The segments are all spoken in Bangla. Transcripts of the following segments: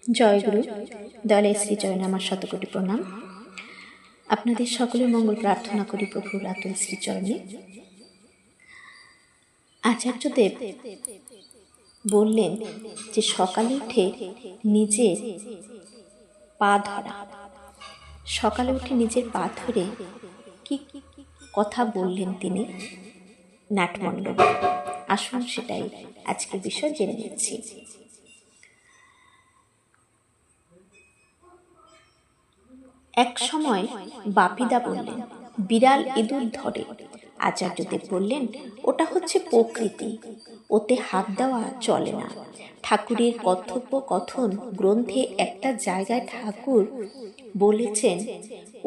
জয়গুরু দয়ালয় শ্রীচরণে আমার শতকোটি প্রণাম। আপনাদের সকলের মঙ্গল প্রার্থনা করি প্রভুর আতুল শ্রীচরণে। আচার্যদেব বললেন যে সকালে উঠে নিজের পা ধরা, সকালে উঠে নিজের পা ধরে কি কথা বললেন তিনি নাটমণ্ডপে। আসুন সেটাই আজকের বিষয় জেনে নিচ্ছি। এক সময় বাপিদা বললেন, বিড়াল ইঁদুর ধরে। আচার্যদেব বললেন, ওটা হচ্ছে প্রকৃতি, ওতে হাত দেওয়া চলে না। ঠাকুরের কথোপকথন গ্রন্থে একটা জায়গায় ঠাকুর বলেছেন,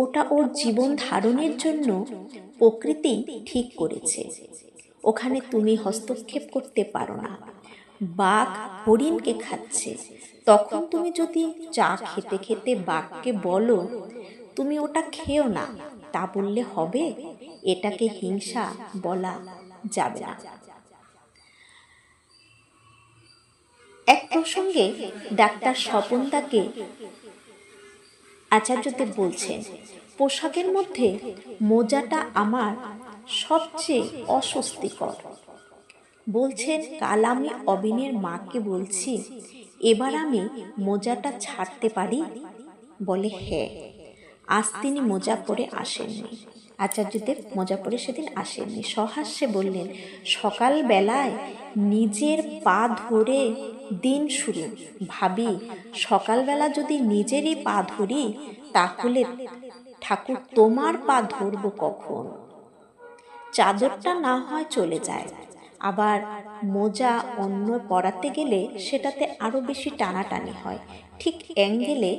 ওটা ওর জীবন ধারণের জন্য প্রকৃতি ঠিক করেছে, ওখানে তুমি হস্তক্ষেপ করতে পারো না। বাঘ হরিণকে খাচ্ছে, তখন তুমি যদি চা খেতে খেতে বাঘকে বলো তুমি ওটা খেও না, তা বললে হবে? এটাকে হিংসা বলা যাবে না। এক প্রসঙ্গে ডাক্তার স্বপনদাকে আচার্যদেব বলছেন, পোশাকের মধ্যে মোজাটা আমার সবচেয়ে অস্বস্তিকর। বলছেন, কাল আমি অবিনের মাকে বলছি, এবার আমি মোজাটা ছাড়তে পারি? বলে হ্যাঁ। আজ তিনি মোজা পরে আসেননি। আচার্যদেব মোজা পরে সেদিন আসেননি। সহাস্যে বললেন, সকালবেলায় নিজের পা ধরে দিন শুরু। ভাবি, সকালবেলা যদি নিজেরই পা ধরি, তাহলে ঠাকুর তোমার পা ধরব কখন? চাদরটা না হয় চলে যায়, আবার মোজা অন্য পরাতে গেলে সেটাতে আরো বেশি টানাটানি হয়, ঠিক অ্যাঙ্গেলে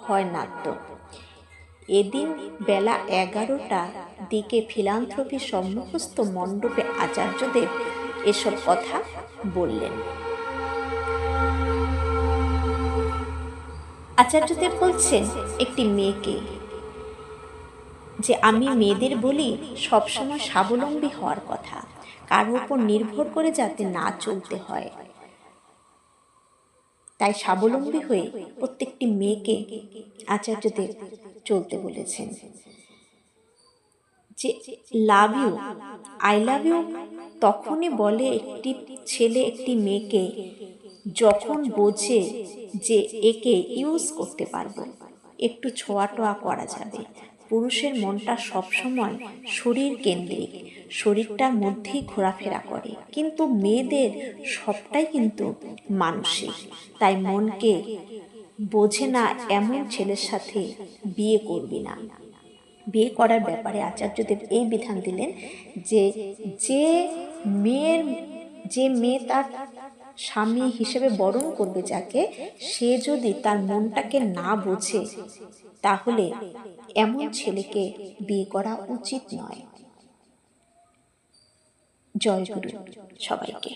হয় না তো। এদিন বেলা 11টা দিকে ফিলান্থ্রপি সম্মুখস্থ মণ্ডপে আচার্যদেব এসব কথা বললেন। আচার্যদেব বলছেন একটি মেয়েকে, যে আমি মেয়েদের বলি সবসময় স্বাবলম্বী হওয়ার কথা, কার উপর নির্ভর করে যাতে না চলতে হয়। তাই স্বাবলম্বী হয়ে প্রত্যেকটি মেয়েকে আচার্যদেব চলতে বলেছেন। যে love you, I love you তখনই বলে একটি ছেলে একটি মেয়েকে যখন বোঝে যে একে ইউজ করতে পারবো, একটু ছোঁয়া টোয়া করা যাবে। পুরুষের মনটা সবসময় শরীর কেন্দ্রিক, শরীরটার মধ্যেই ঘোরাফেরা করে, কিন্তু মেয়েদের সবটাই কিন্তু মানসিক। তাই মনকে বোঝে না এমন ছেলের সাথে বিয়ে করবি না। বিয়ে করার ব্যাপারে আচার্যদেব এই বিধান দিলেন যে যে মেয়ে তার স্বামী হিসেবে বরণ করবে যাকে, সে যদি তার মনটাকে না বোঝে, তাহলে এমন ছেলেকে বিয়ে করা উচিত নয়। জয় গুরু সবাইকে।